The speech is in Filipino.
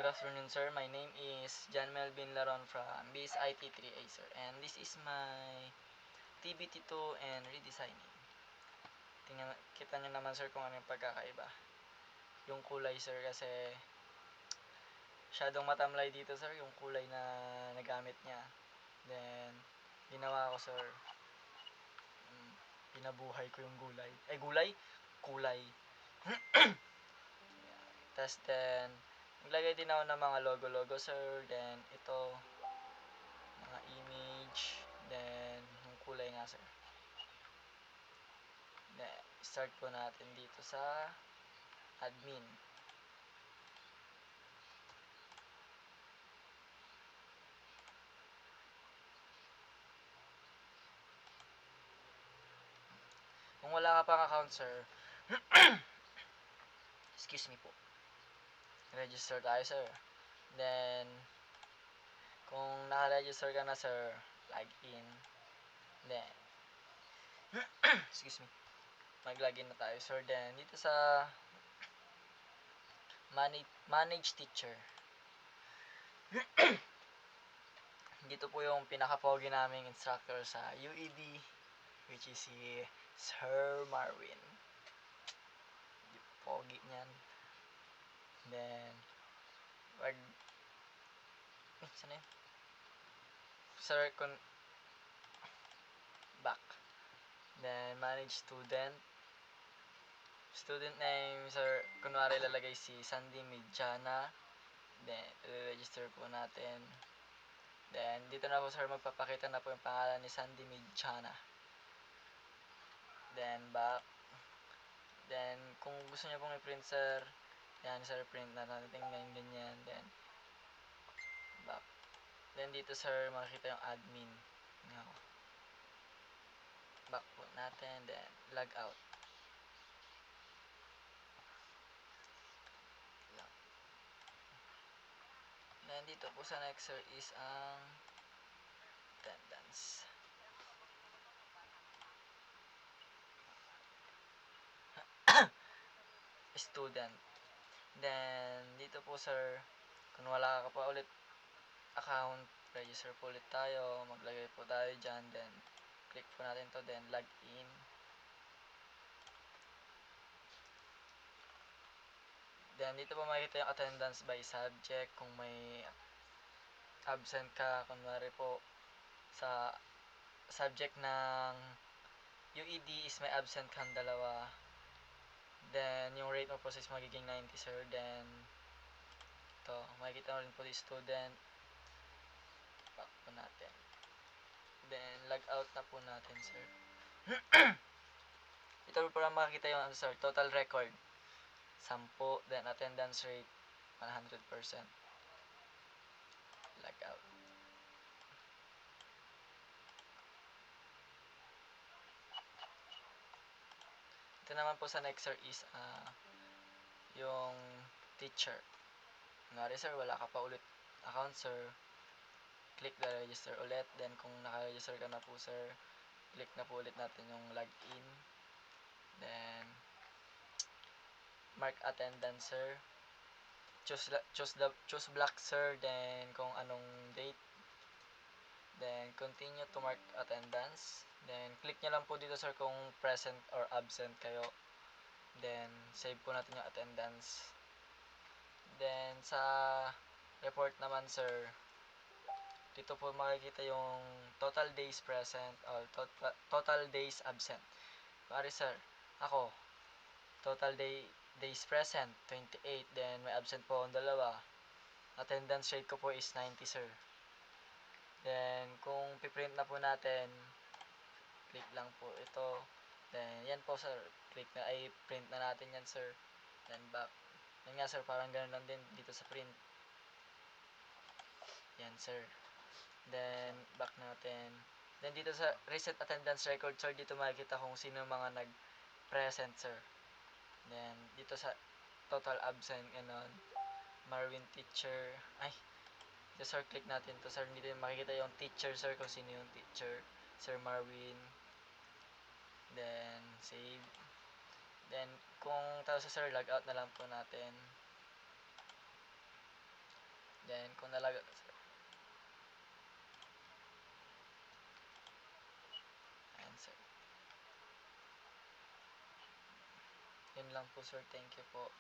Good afternoon, sir. My name is John Melvin Laron from BS IT3A, sir. And this is my TBT2 and redesigning. Tingnan, kita nyo naman, sir, kung ano yung pagkakaiba. Yung kulay, sir, kasi masyadong matamlay dito, sir, yung kulay na nagamit niya. Then, ginawa ko, sir, pinabuhay ko yung gulay. Kulay. Tapos then, naglagay din ako ng mga logo, sir. Then, ito, mga image. Then, yung kulay nga, sir. Then, start po natin dito sa admin. Kung wala ka pang account, sir, excuse me po. Register tayo, sir. Then, kung naka-register ka na, sir, login. Then, excuse me. Mag-login na tayo, sir. Then, dito sa manage teacher. Dito po yung pinaka-pogi naming instructor sa UED, which is si Sir Marvin. Pogi niyan. Then, sana yun? Sir, back. Then, manage student. Student name, sir, kunwari lalagay si Sandy Midjana. Then, i-register po natin. Then, dito na po, sir, magpapakita na po yung pangalan ni Sandy Midjana. Then, back. Then, kung gusto niyo pong i-print, sir, yan, sir, print na natin ngayon ganyan. Then, back. Then, dito, sir, makikita yung admin. Back po natin. Then, log out. Then, dito po sa next, sir, is ang attendance. Student. Then, dito po, sir, kung wala ka pa ulit account, register po ulit tayo. Maglagay po tayo dyan. Then, click po natin to. Then, log in. Then, dito po makikita yung attendance by subject. Kung may absent ka, kunwari po, sa subject ng UED is may absent kang dalawa. Then, yung rate mo po is magiging 90, sir. Then, ito, makikita mo rin po yung student. Back po natin. Then, log out na po natin, sir. Ito po para makikita yung sir, total record. 10, then attendance rate 100%. Log out. Ito naman po sa next, sir, is yung teacher. Kunwari, sir, wala ka pa ulit account, sir. Click the register ulit. Then, kung naka-register ka na po, sir, click na po ulit natin yung login. Then, mark attendance, sir. Choose block, sir. Then, kung anong date. Then, continue to mark attendance. Then, click nyo lang po dito, sir, kung present or absent kayo. Then, save po natin yung attendance. Then, sa report naman, sir, dito po makikita yung total days present or total days absent. Pare, sir, ako, total days present, 28. Then, may absent po akong dalawa. Attendance rate ko po is 90, sir. Then, kung piprint na po natin, click lang po ito. Then, yan po, sir. Print na natin yan, sir. Then, back. Yan nga, sir, parang ganun lang din dito sa print. Yan, sir. Then, back natin. Then, dito sa reset attendance record, sir, dito makikita kung sino mga nag-present, sir. Then, dito sa total absent, ganon. Marvin teacher. Dito, sir, click natin to, sir. Dito makikita yung teacher, sir, kung sino yung teacher. Sir Marvin. Then, save. Then, kung tapos, sir, log out na lang po natin. Then, kung nalaga, sir. Ayan, sir. Yun lang po, sir. Thank you po.